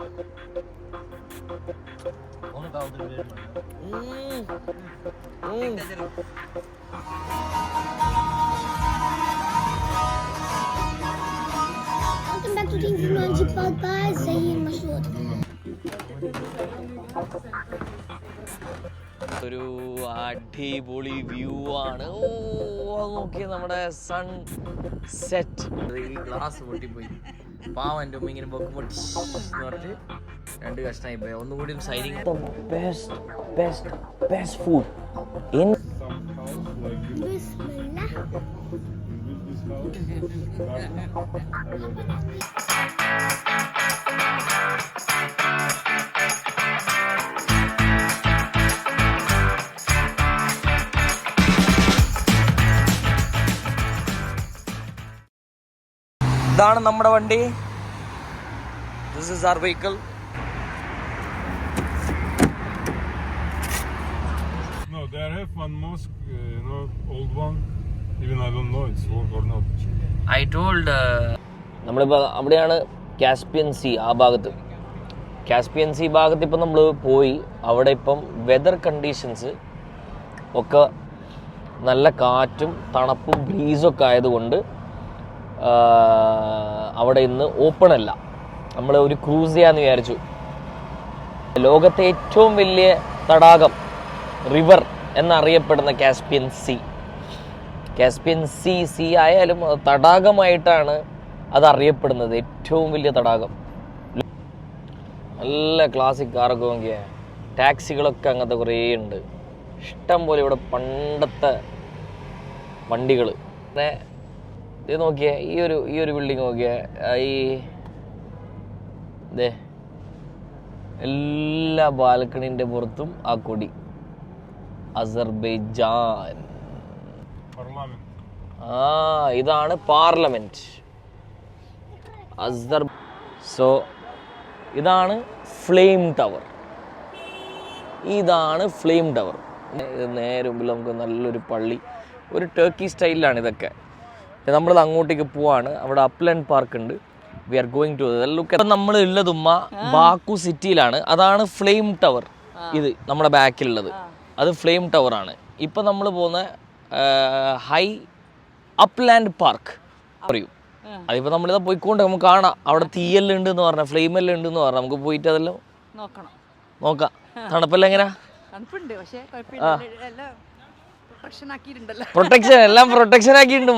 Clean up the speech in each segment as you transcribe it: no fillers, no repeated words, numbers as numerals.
Welcome back to Team Shrivanshah by Shahidah Mashood. ഒരു അടിപൊളി view ആണ്. നോക്കിയ നമ്മുടെ സൺ സെറ്റ്. ഗ്ലാസ് പൊട്ടിപ്പോയി. പാവം എൻ്റെ ഉമ്മ ഇങ്ങനെ പൊട്ടി പറഞ്ഞിട്ട് 2 കഷ്ണമായി പോയി. ഒന്നുകൂടി സൈനിങ്. ബെസ്റ്റ് ഫുഡ് ഇൻ ഇതാണ് നമ്മുടെ വണ്ടി. This is our vehicle. No, there have one mosque, old one. Even I don't know it's work or not. I told നമ്മളിപ്പോൾ അവിടെയാണ് കാസ്പിയൻ സീ. ആ ഭാഗത്ത് കാസ്പിയൻ സീ ഭാഗത്ത് ഇപ്പം നമ്മൾ പോയി. അവിടെ ഇപ്പം വെതർ കണ്ടീഷൻസ് ഒക്കെ നല്ല കാറ്റും തണുപ്പും ബ്രീസൊക്കെ ആയതുകൊണ്ട് അവിടെ ഇന്ന് ഓപ്പൺ അല്ല. നമ്മൾ ഒരു ക്രൂസ് ചെയ്യാന്ന് വിചാരിച്ചു. ലോകത്തെ ഏറ്റവും വലിയ തടാകം, റിവർ എന്നറിയപ്പെടുന്ന കാസ്പിയൻ സീ ആയാലും തടാകമായിട്ടാണ് അത് അറിയപ്പെടുന്നത്. ഏറ്റവും വലിയ തടാകം. നല്ല ക്ലാസിക് കാറൊക്കെ നോക്കിയ ടാക്സികളൊക്കെ അങ്ങനത്തെ കുറേ ഉണ്ട്. ഇഷ്ടം പോലെ ഇവിടെ പണ്ടത്തെ വണ്ടികൾ. പിന്നെ ഇത് നോക്കിയേ, ഈ ഒരു ബിൽഡിങ് നോക്കിയേ. ഇതേ എല്ലാ ബാൽക്കണിൻ്റെ പുറത്തും ആ കൊടി. അസർബൈജാൻ. ഇതാണ് പാർലമെന്റ്. സോ ഇതാണ് ഫ്ലെയിം ടവർ. നേരെ മുമ്പിൽ നമുക്ക് നല്ലൊരു പള്ളി. ഒരു ടർക്കി സ്റ്റൈലിലാണ് ഇതൊക്കെ. നമ്മളത് അങ്ങോട്ടേക്ക് പോവാണ്. അവിടെ അപ്ലാൻഡ് പാർക്ക് ഉണ്ട്. We are going to look. നമ്മൾ ഉള്ളതുമ്മ ബാക്കു സിറ്റിയിലാണ്. അതാണ് ഫ്ലെയിം ടവർ. ഇത് നമ്മുടെ ബാക്കിലുള്ളത് അത് ഫ്ലെയിം ടവർ ആണ്. ഇപ്പം നമ്മൾ പോകുന്ന ഹൈ അപ്ലാൻഡ് പാർക്ക് പറയും. അതിപ്പോൾ നമ്മളിതാ പോയിക്കൊണ്ട് നമുക്ക് കാണാം. അവിടെ തീയെല്ലാം ഉണ്ട് എന്ന് പറഞ്ഞാൽ, ഫ്ലെയിമെല്ലാം ഉണ്ട് എന്ന് പറഞ്ഞാൽ നമുക്ക് പോയിട്ട് അതെല്ലാം നോക്കാം. തണുപ്പെല്ലാം എങ്ങനെയാ? പ്രൊട്ടക്ഷൻ എല്ലാം പ്രൊട്ടക്ഷൻ ആക്കിയിട്ടുണ്ട്.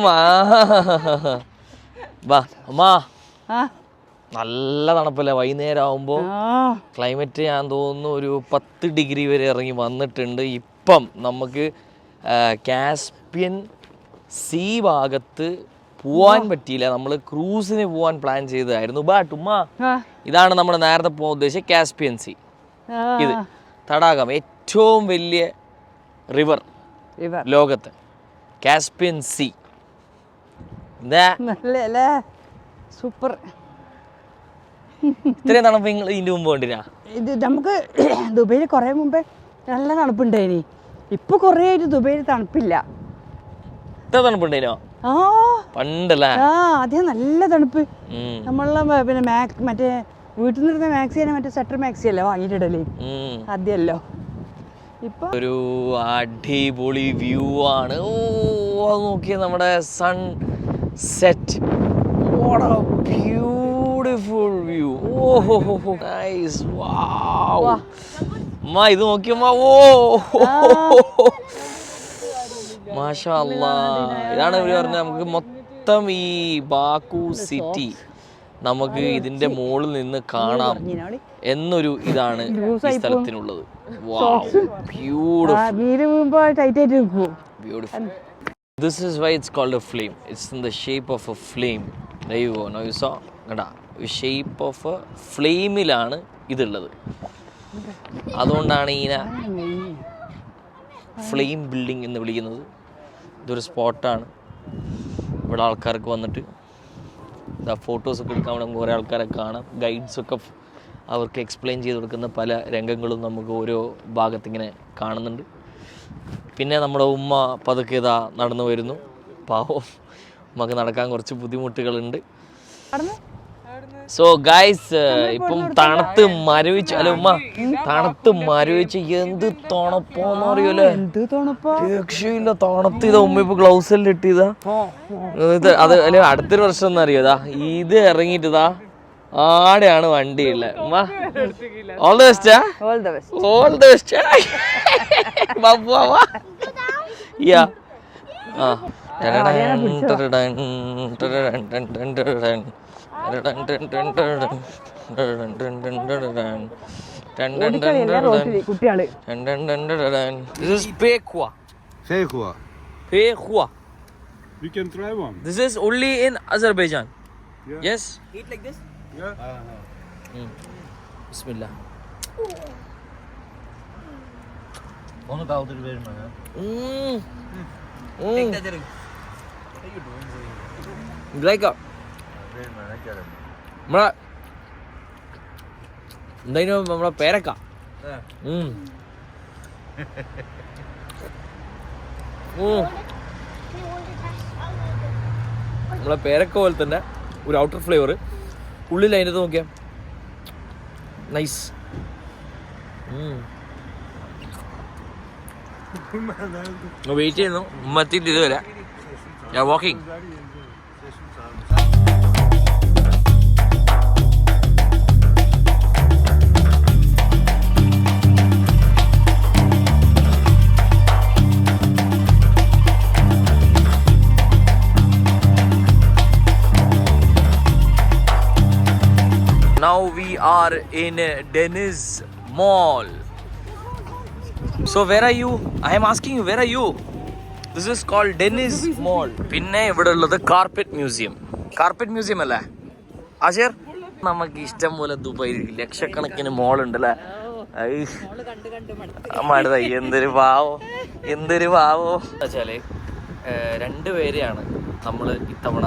നല്ല തണുപ്പല്ലേ വൈകുന്നേരം ആവുമ്പോൾ. ക്ലൈമറ്റ് ഞാൻ തോന്നുന്നു ഒരു 10 ഡിഗ്രി വരെ ഇറങ്ങി വന്നിട്ടുണ്ട്. ഇപ്പം നമുക്ക് കാസ്പിയൻ സീ ഭാഗത്ത് പോവാൻ പറ്റിയില്ല. നമ്മൾ ക്രൂസിന് പോവാൻ പ്ലാൻ ചെയ്തതായിരുന്നു. ഇതാണ് നമ്മൾ നേരത്തെ പോകാൻ ഉദ്ദേശിച്ച കാസ്പിയൻ സീ. ഇത് തടാകം, ഏറ്റവും വലിയ റിവർ ലോകത്ത് കാസ്പിയൻ സീ. സൂപ്പർ. ഇത്രയും തണുപ്പ് നിങ്ങൾ ഇതിന്റെ മുമ്പ് കണ്ടിരാ? ഇത് നമുക്ക് ദുബൈയിൽ കുറേ മുമ്പേ നല്ല തണുപ്പുണ്ടായിനി. ഇപ്പൊ കുറേ ആയിട്ട് ദുബൈയിൽ തണുപ്പില്ല. ഇത്ര തണുപ്പുണ്ടായിനോ? പണ്ടല്ലേ? ആദ്യം നല്ല തണുപ്പ്. നമ്മളെ പിന്നെ മറ്റേ വീട്ടിൽ നിന്ന് മാക്സി മറ്റേ സെറ്റർ മാക്സി അല്ലേ വാങ്ങിയിട്ടിടല് ആദ്യമല്ലോ. ഇപ്പൊ ഒരു അടിപൊളി വ്യൂ ആണ്. നോക്കിയ നമ്മുടെ sunset. Beautiful view. Nice. ഇത് നോക്കിയമ്മ. മാഷാ അല്ലാഹ്. ഇതാണ് ഇവര് പറഞ്ഞത് നമുക്ക് മൊത്തം ഈ ബാക്കു സിറ്റി നമുക്ക് ഇതിന്റെ മുകളിൽ നിന്ന് കാണാം എന്നൊരു ഇതാണ് ഈ സ്ഥലത്തിനുള്ളത്. This is why it's called a flame. It's in the shape of a flame. There you go. Now you saw. കണ്ടാ, shape of a ഫ്ലെയിമിലാണ് ഇതുള്ളത്. അതുകൊണ്ടാണ് ഇതിനെ ഫ്ലെയിം ബിൽഡിംഗ് എന്ന് വിളിക്കുന്നത്. ഇതൊരു സ്പോട്ടാണ്. ഇവിടെ ആൾക്കാർക്ക് വന്നിട്ട് ഫോട്ടോസൊക്കെ എടുക്കാൻ നമുക്ക് കുറേ ആൾക്കാരെ കാണാം. ഗൈഡ്സൊക്കെ അവർക്ക് എക്സ്പ്ലെയിൻ ചെയ്ത് കൊടുക്കുന്ന പല രംഗങ്ങളും നമുക്ക് ഓരോ ഭാഗത്തിങ്ങനെ കാണുന്നുണ്ട്. പിന്നെ നമ്മുടെ ഉമ്മ പതുക്കെ ഇതാ നടന്നു വരുന്നു. പാവം ഉമ്മക്ക് നടക്കാൻ കുറച്ച് ബുദ്ധിമുട്ടുകളുണ്ട്. സോ ഗൈസ് ഇപ്പം തണുത്ത് മരവിച്ച് അല്ല ഉമ്മ തണുത്ത് മരവിച്ച് എന്ത് തണുപ്പോന്ന് അറിയൂലേ, രക്ഷയില്ല തണുത്ത്. ഇതാ ഉമ്മ ഇപ്പൊ ഗ്ലൗസ് എല്ലാം ഇട്ടിതാ. ഇത് അത് അല്ലെ അടുത്തൊരു വർഷം ഒന്നും അറിയാതാ ഇത് ഇറങ്ങിയിട്ടാ ആടെയാണ് വണ്ടി ഉള്ളത്. ഉമ്മ all the best. All the best. യാ ആ കുട്ടികള് Hey, we can try one. This is only in Azerbaijan. Yeah. Yes. eat like this. Yeah. Bismillah. Onu kaldır verme ya. Like Verme ne gerek. നമ്മളെ എന്തായാലും നമ്മളെ പേരക്ക. നമ്മളെ പേരക്ക പോലെ തന്നെ ഒരു ഔട്ടർ ഫ്ലേവർ, ഉള്ളിൽ അതിൻ്റെ നോക്കിയാ നൈസ്. വെയിറ്റ് ചെയ്യുന്നു ഉമ്മത്തിൻ്റെ ഇതുവരെ walking. Now we are in Deniz Mall. So where are you? I am asking you, where are you? This is called Deniz Mall. പിന്നെ ഇവിടെ ഉള്ളത് കാർപ്പറ്റ് മ്യൂസിയം. കാർപ്പറ്റ് മ്യൂസിയം അല്ലേ ആശിർ? നമുക്ക് ഇഷ്ടം പോലെ ദുബായിൽ ലക്ഷക്കണക്കിന് മോൾ ഉണ്ടല്ലേ. മടുത എന്തൊരു പാവോ, എന്തൊരു പാവോ വെച്ചാല് രണ്ടുപേരെയാണ് നമ്മൾ ഇത്തവണ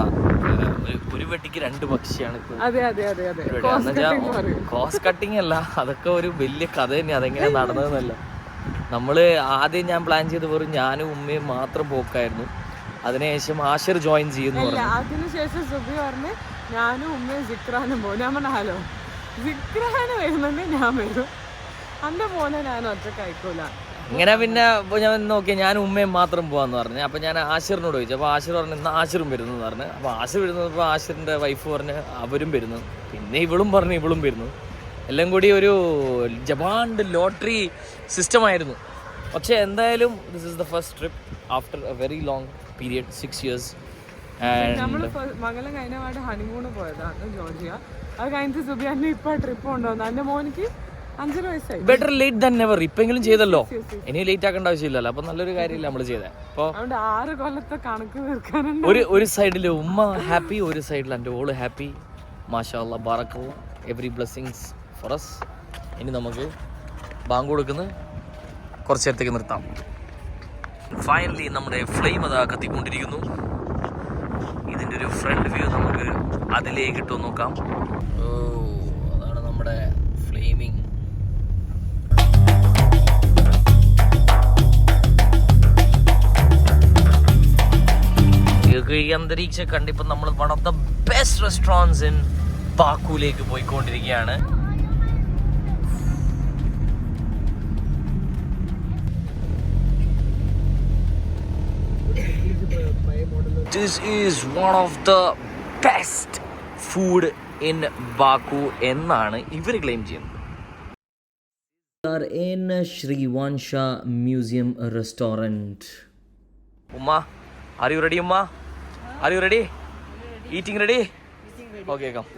ഒരു വെട്ടിക്ക് 2 പക്ഷിയാണ്. കോസ്റ്റ് കട്ടിങ് അല്ല, അതൊക്കെ ഒരു വലിയ കഥ തന്നെയാണ്. അതെങ്ങനെ നടന്നതെന്നല്ല. നമ്മള് ആദ്യം ഞാൻ പ്ലാൻ ചെയ്ത് വെറും ഞാനും ഉമ്മയും മാത്രം പോക്കായിരുന്നു. അതിനുശേഷം ആഷിർ ജോയിൻ ചെയ്യുന്നു. അതിനുശേഷം സുബി പറഞ്ഞ് ഞാനും ഉമ്മയും ജിക്രാനും പോകും. ഞാൻ പറഞ്ഞ ഹലോ ജിക്രാന് വരുന്നുണ്ട്, ഞാൻ വരും, അന്റെ പോലെ ഞാൻ ഒറ്റക്ക് അയക്കൂല. ഇങ്ങനെ പിന്നെ ഞാൻ നോക്കിയാൽ ഞാനും ഉമ്മയും മാത്രം പോകാന്ന് പറഞ്ഞു. അപ്പോൾ ഞാൻ ആഷിറിനോട് ചോദിച്ചു. അപ്പോൾ ആഷിർ പറഞ്ഞു ഇന്ന് ആഷിറും വരുന്നു പറഞ്ഞു. അപ്പോൾ ആഷിർ വരുന്നപ്പോൾ ആഷിറിൻ്റെ വൈഫ് പറഞ്ഞ് അവരും വരുന്നു. പിന്നെ ഇവളും പറഞ്ഞു ഇവളും വരുന്നു. എല്ലാം കൂടി ഒരു ജപാൻ്റെ ലോട്ടറി സിസ്റ്റമായിരുന്നു. പക്ഷേ എന്തായാലും this is the first trip after A very long period, 6 years. നമ്മൾ മംഗലം കഴിഞ്ഞപാട് ഹണിമൂണ് പോയതാണ് ജോർജിയ. അത് കഴിഞ്ഞിട്ട് സുബി അന്നെ ഇപ്പൊ ട്രിപ്പ് കൊണ്ടുവന്നു. എന്റെ മോനിക്ക് 5 വയസ്സായി. Better late than never. ഇപ്പെങ്കിലും ചെയ്തല്ലോ, ഇനി ലേറ്റ് ആക്കേണ്ട ആവശ്യമില്ലല്ലോ. അപ്പൊ നല്ലൊരു കാര്യമില്ല നമ്മൾ ചെയ്തത്. അപ്പോൾ 6 കൊല്ലത്തെ കണക്ക് തീർക്കാനുണ്ട്. ഒരു സൈഡിൽ ഉമ്മ ഹാപ്പി, ഒരു സൈഡിൽ എൻ്റെ ഓള് ഹാപ്പി. മാഷാ അല്ലാ ബാറക്കല്ലാ, എവറി ബ്ലെസ്സിങ്സ് ഫോർ അസ്. ഇനി നമുക്ക് ബാങ്ക് കൊടുക്കുന്ന കുറച്ച് നേരത്തേക്ക് നിർത്താം. ഫൈനലി നമ്മുടെ ഫ്ലെയിം അതാ കത്തിക്കൊണ്ടിരിക്കുന്നു. ഇതിൻ്റെ ഒരു ഫ്രണ്ട് വ്യൂ നമുക്ക് അതിലേക്ക് ഇട്ട് നോക്കാം. ഓ അതാണ് നമ്മുടെ ഫ്ലെയിമിങ്. ഈ അന്തരീക്ഷം കണ്ടിപ്പോൾ നമ്മൾ one of the best restaurants in ബാക്കുവിലേക്ക് പോയിക്കൊണ്ടിരിക്കുകയാണ്. This is one of the best food in Baku എന്നാണ് ഇവർ ക്ലെയിം ചെയ്യുന്നത്. We are in Shrivanshah Museum Restaurant. Umma, are you ready, Umma? Are you ready? Eating ready? Okay, come.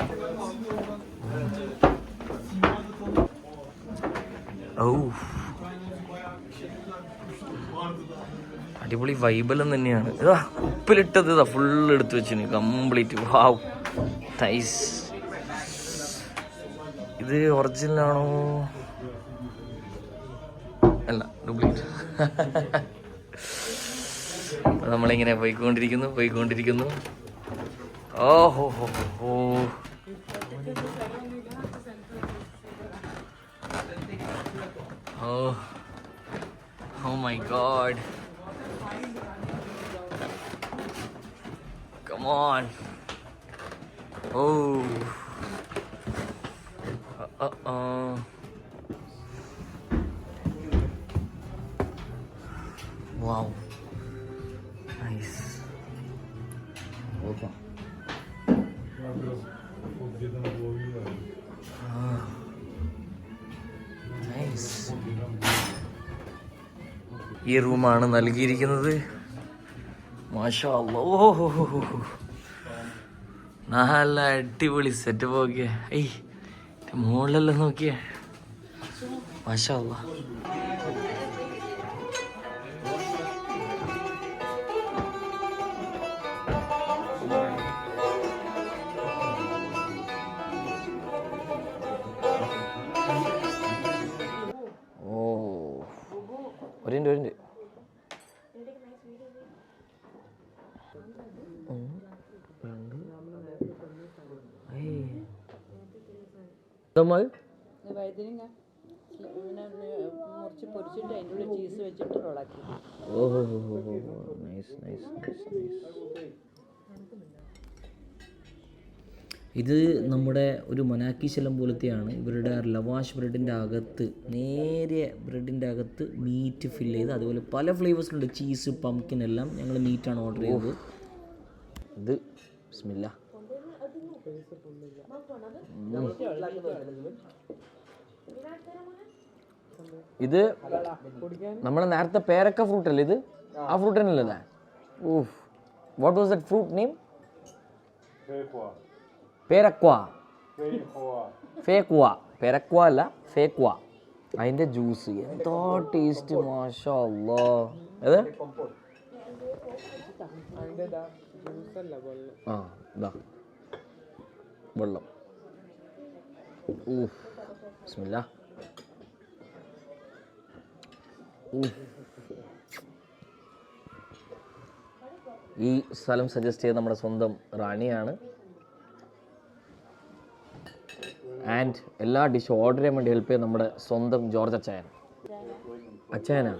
Oh. അടിപൊളി വൈബെല്ലാം തന്നെയാണ്. ഇതാ ഉപ്പിലിട്ടത് ഇതാ ഫുള്ള് എടുത്ത് വെച്ചിന് കംപ്ലീറ്റ്. Wow nice. ഇത് ഒറിജിനലാണോ അല്ല ഡ്യൂപ്ലിക്കേറ്റ്. നമ്മളിങ്ങനെ പോയിക്കൊണ്ടിരിക്കുന്നു. ഓഹോ ഹോ ഹോ. Oh my god. Come on. Oh. Wow. Nice. Opa. Nice. ഈ റൂമാണ് നൽകിയിരിക്കുന്നത്. മാഷാ അല്ലാഹ്. നല്ല അടിപൊളി സെറ്റപ്പ് നോക്കിയേ. ഏയ് മുകളിലെല്ലാം നോക്കിയേ. മാഷാ അല്ലാഹ്. ഒരിണ്ട് ഇത് നമ്മുടെ ഒരു മനാക്കി ശലം പോലത്തെയാണ്. ഇവരുടെ ലവാഷ് ബ്രെഡിൻ്റെ അകത്ത്, നേരിയ ബ്രെഡിൻ്റെ അകത്ത് മീറ്റ് ഫില്ല് ചെയ്ത്, അതുപോലെ പല ഫ്ലേവേഴ്സിലുണ്ട്. ചീസ്, പംകിൻ എല്ലാം. ഞങ്ങൾ മീറ്റാണ് ഓർഡർ ചെയ്തത്. ഇത് ബിസ്മില്ല. ഇത് നമ്മുടെ നേരത്തെ പേരക്ക ഫ്രൂട്ട് അല്ലേ ഇത്? ആ ഫ്രൂട്ട് തന്നെയല്ലേ? Oh, what was that fruit name? പേരക്വ. ഫേക്വ. പേരക്വ അല്ല, ഫേക്വ. അതിൻ്റെ ജ്യൂസ് എന്തോ ടേസ്റ്റ്. മാഷാ അല്ലാഹ്. ഏത്? ആ ഇതാ വെള്ളം. ഊഹ് ബിസ്മില്ലാ. ഈ സ്ഥലം സജസ്റ്റ് ചെയ്ത് നമ്മുടെ സ്വന്തം റാണിയാണ്. ആൻഡ് എല്ലാ ഡിഷും ഓർഡർ ചെയ്യാൻ വേണ്ടി ഹെൽപ്പ് ചെയ്ത് നമ്മുടെ സ്വന്തം ജോർജ് അച്ചായൻ. അച്ചായനാ?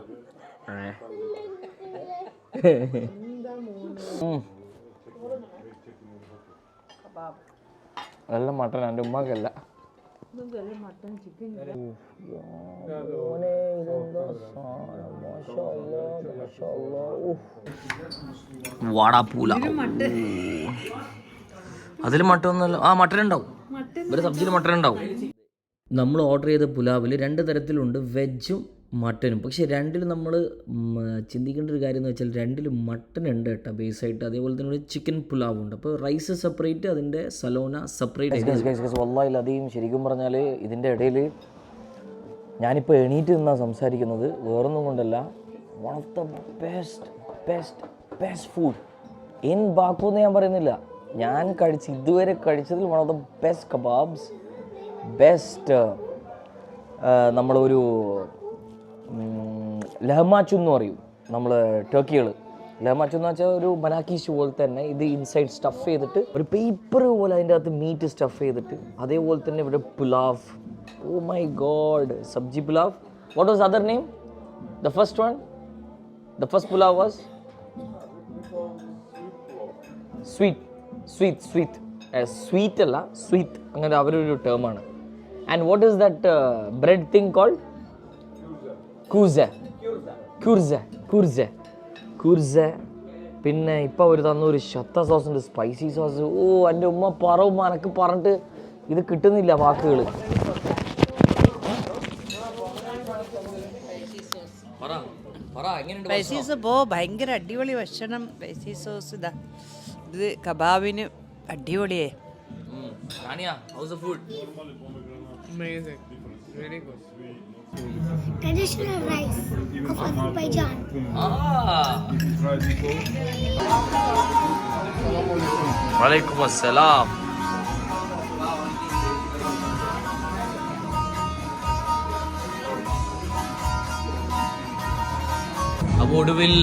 അതെല്ലാം മട്ടൻ, എൻ്റെ ഉമ്മക്കല്ല. വാടാപ്പൂല. അതിൽ മട്ടൊന്നുമല്ല. ആ മട്ടൻ ഉണ്ടാവും, ഒരു സബ്ജിയിൽ മട്ടൻ ഉണ്ടാവും. നമ്മൾ ഓർഡർ ചെയ്ത പുലാവിൽ 2 തരത്തിലുണ്ട്, വെജും മട്ടനും. പക്ഷേ രണ്ടിലും നമ്മൾ ചിന്തിക്കേണ്ട ഒരു കാര്യം എന്ന് വെച്ചാൽ രണ്ടിലും മട്ടൻ ഉണ്ട് കേട്ടോ ബേസായിട്ട്. അതേപോലെ തന്നെ ഒരു ചിക്കൻ പുലാവുണ്ട്. അപ്പോൾ റൈസ് സെപ്പറേറ്റ്, അതിൻ്റെ സലോന സെപ്പറേറ്റ്. വല്ലായിലധികം ശരിക്കും പറഞ്ഞാൽ ഇതിൻ്റെ ഇടയിൽ ഞാനിപ്പോൾ എണീറ്റ് നിന്നാണ് സംസാരിക്കുന്നത്, വേറൊന്നും കൊണ്ടല്ല. One of the best food in Baku എന്ന് ഞാൻ പറയുന്നില്ല, ഞാൻ ഇതുവരെ കഴിച്ചതിൽ one of the best kebabs, best. നമ്മളൊരു ലഹമാച്ചു എന്ന് പറയും നമ്മൾ ടർക്കികൾ. ലഹമാച്ചു എന്ന് വെച്ചാൽ ഒരു മനാക്കീഷ് പോലെ തന്നെ. ഇത് ഇൻസൈഡ് സ്റ്റഫ് ചെയ്തിട്ട് ഒരു പേപ്പർ പോലെ അതിൻ്റെ അകത്ത് മീറ്റ് സ്റ്റഫ് ചെയ്തിട്ട്, അതേപോലെ തന്നെ ഇവിടെ pulao. Oh my God, sabzi pulao. What was other name? The first one, the first pulao was sweet അല്ല, സ്വീറ്റ്, അങ്ങനെ അവരൊരു ടേമാണ്. And what is that bread thing called? കൂർസ. പിന്നെ ഇപ്പം അവർ തന്നൊരു ഷത്ത സോസ് ഉണ്ട്, സ്പൈസി സോസ്. ഓ എൻ്റെ ഉമ്മ പറവും, എനക്ക് പറഞ്ഞിട്ട് ഇത് കിട്ടുന്നില്ല വാക്കുകൾ. സ്പൈസി സോസ് ഭയങ്കര അടിപൊളി ഭക്ഷണം. സ്പൈസി സോസ് ഇതാ, ഇത് കബാബിന് അടിപൊളിയേ. How's the food? Amazing. Really good. Traditional rice of Azerbaijan. Walaikum assalam. അപ്പോൾ ഒടുവിൽ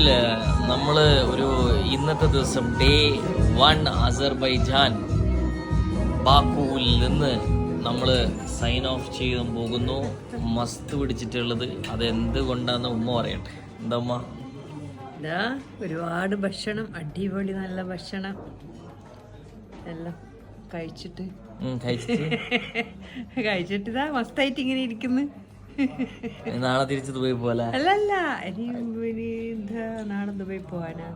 നമ്മൾ ഒരു ഇന്നത്തെ ദിവസം ഡേ 1 അസർബൈജാൻ ബാക്കുവിൽ നിന്ന് നമ്മൾ സൈൻ ഓഫ് ചെയ്ത് പോകുന്നു. മസ്ത് പിടിച്ചിട്ടുള്ളത് അതെന്തുകൊണ്ടാന്ന് ഉമ്മ പറയട്ടെ. എന്താ ഉമ്മ? ഇതാ ഒരുപാട് ഭക്ഷണം, അടിപൊളി നല്ല ഭക്ഷണം എല്ലാം കഴിച്ചിട്ട് കഴിച്ചിട്ട് ഇതാ മസ്തായിട്ട് ഇങ്ങനെ ഇരിക്കുന്നു. നാളെ തിരിച്ച് ദുബായ് പോലെ അല്ലല്ല ഇനി നാളെ ദുബായ് പോവാനാ.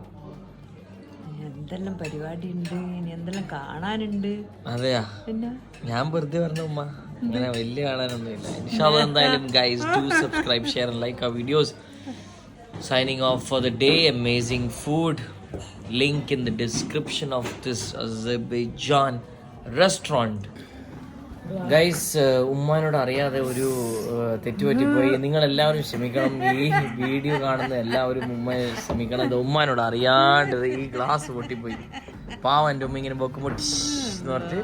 എന്തെല്ലാം പരിപാടി ഉണ്ട്, ഇനി എന്തെല്ലാം കാണാനുണ്ട്. അതെയാ, പിന്നെ ഞാൻ വെറുതെ പറഞ്ഞു ഉമ്മ, അങ്ങനെ വലിയ കാണാനൊന്നുമില്ല. ഇൻഷാല്ലാ എന്തായാലും guys do subscribe, share and like our videos. Signing off for the day. Amazing food. Link in the description of this Azerbaijan restaurant. Guys, ഉമ്മാനോട് അറിയാതെ ഒരു തെറ്റുപറ്റിപ്പോയി. നിങ്ങളെല്ലാവരും ക്ഷമിക്കണം, ഈ വീഡിയോ കാണുന്ന എല്ലാവരും ഉമ്മയെ ക്ഷമിക്കണം. ഇത് ഉമ്മാനോട് അറിയാണ്ട് ഈ ഗ്ലാസ് പൊട്ടിപ്പോയി. പാവം എൻ്റെ ഉമ്മ ഇങ്ങനെ പൊക്കുമ്പോൾ എന്ന് പറഞ്ഞിട്ട്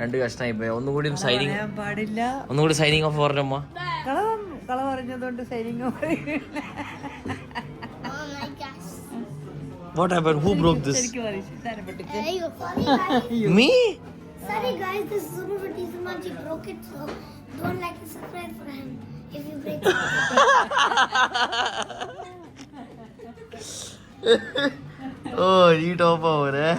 2 കഷ്ണമായി പോയി. ഒന്നുകൂടി സൈനിങ് പാടില്ല. ഒന്നുകൂടി സൈനിങ് ഓഫ് പറഞ്ഞ ഉമ്മ. കള പറഞ്ഞതുകൊണ്ട് signing off. Oh my gosh. What happened? Who broke this? There you go. Sorry guys. Me? Sorry guys, this is Zuma for Tizumanji broke it, so don't like and subscribe for him if you break it. Oh, you top over, eh?